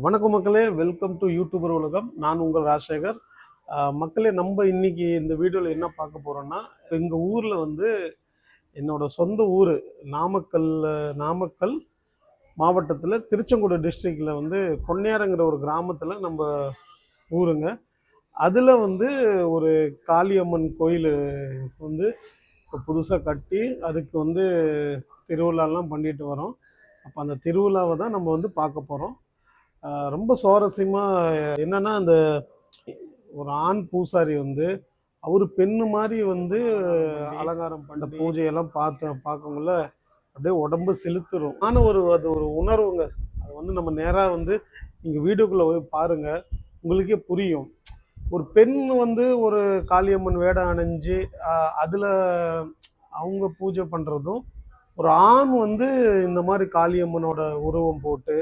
வணக்கம் மக்களே, welcome to YouTuber உலகம். நான் உங்கள் ராஜசேகர். மக்களே, நம்ம இன்னைக்கு இந்த வீடியோவில் என்ன பார்க்க போகிறோன்னா, எங்கள் ஊரில் வந்து என்னோட சொந்த ஊர் நாமக்கல் மாவட்டத்தில் திருச்செங்கோடு டிஸ்ட்ரிக்டில் வந்து பொன்னியாரங்கிற ஒரு கிராமத்தில் நம்ம ஊருங்க. அதில் வந்து ஒரு காளியம்மன் கோயில் வந்து இப்போ புதுசாக கட்டி அதுக்கு வந்து திருவிழாலாம் பண்ணிட்டு வரோம். அப்போ அந்த திருவிழாவை தான் நம்ம வந்து பார்க்க போகிறோம். ரொம்ப சுவாரஸ்யமாக என்னன்னா, அந்த ஒரு ஆண் பூசாரி வந்து அவர் பெண்ணு மாதிரி வந்து அலங்காரம் பண்ண பூஜையெல்லாம் பார்க்கக்குள்ள அப்படியே உடம்பு செலுத்துரும். ஆனால் அது ஒரு உணர்வுங்க. அது வந்து நம்ம நேராக வந்து நீங்கள் வீடியோக்குள்ளே போய் பாருங்கள், உங்களுக்கே புரியும். ஒரு பெண் வந்து ஒரு காளியம்மன் வேடம் அணிஞ்சு அதில் அவங்க பூஜை பண்ணுறதும், ஒரு ஆண் வந்து இந்த மாதிரி காளியம்மனோட உருவம் போட்டு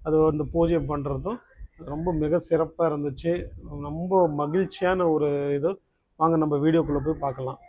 அது வந்து பூஜை பண்ணுறதும் ரொம்ப மிக சிறப்பாக இருந்துச்சு. ரொம்ப மகிழ்ச்சியான ஒரு இது. வாங்க நம்ம வீடியோக்குள்ளே போய் பார்க்கலாம்.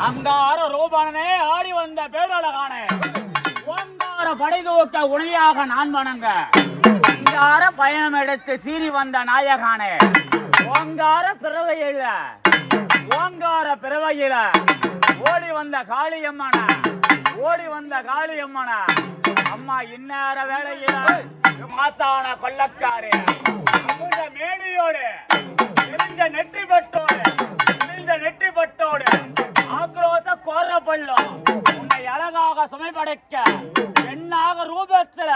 அங்கார ரூபானே ஆடி வந்த பேரழகானே, ஓங்கார படைதூக்க உணையாக நான் வணங்க, ஓங்கார பயணம் எடுத்து சீறி வந்த நாயகானே, ஓங்கார பிறவையில ஓடி வந்த காளியம்மன அம்மா இந்நேர வேளையில மாத்தான கொள்ளக்காரே, மேனியோடு எரிஞ்ச நெற்றி பட்டோடு ஆக்ரோத கோர பள்ளம் உன்னை அழகாக சுமை படைக்க பெண்ணாக ரூபத்துல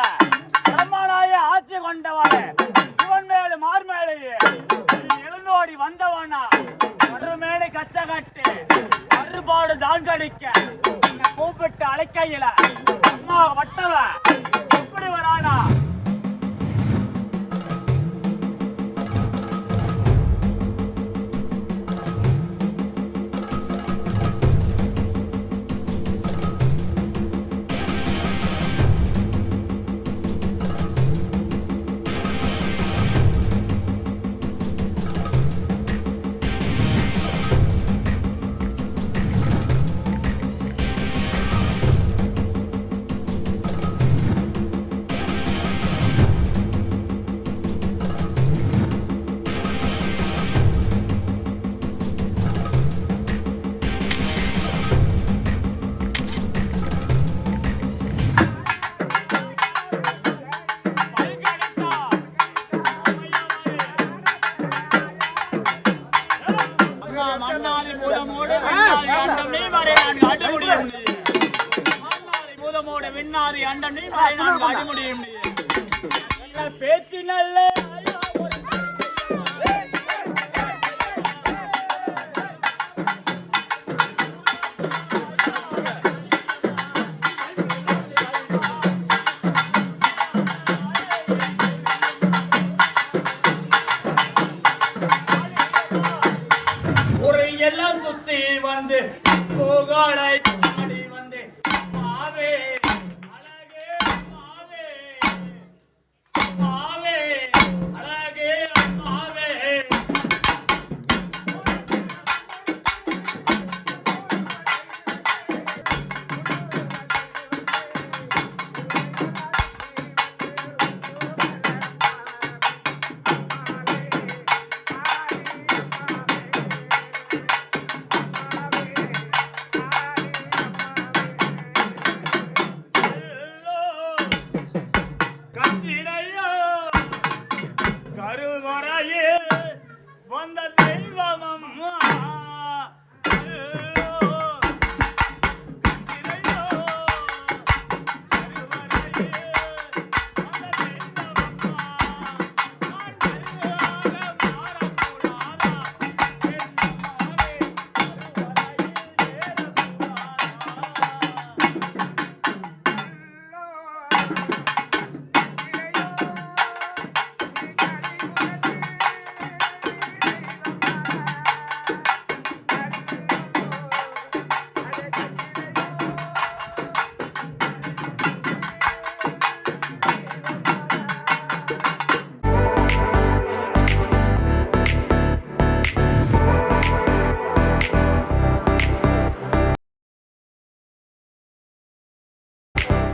பிரம்மனாய ஆட்சி கொண்டவனே, சிவன் மேலு மார்மேலையே எழுந்தோடி வந்தவனா, மறுமேடை கச்ச கட்டி மறுபாடு தான் கடிக்க கூப்பிட்டு அழைக்கையில அம்மா வட்டவ எப்படி வரானா? அண்ணாது அண்டன் நீ மறை நான்கு அடிமுடியும் நீ. பேச்சினல்லே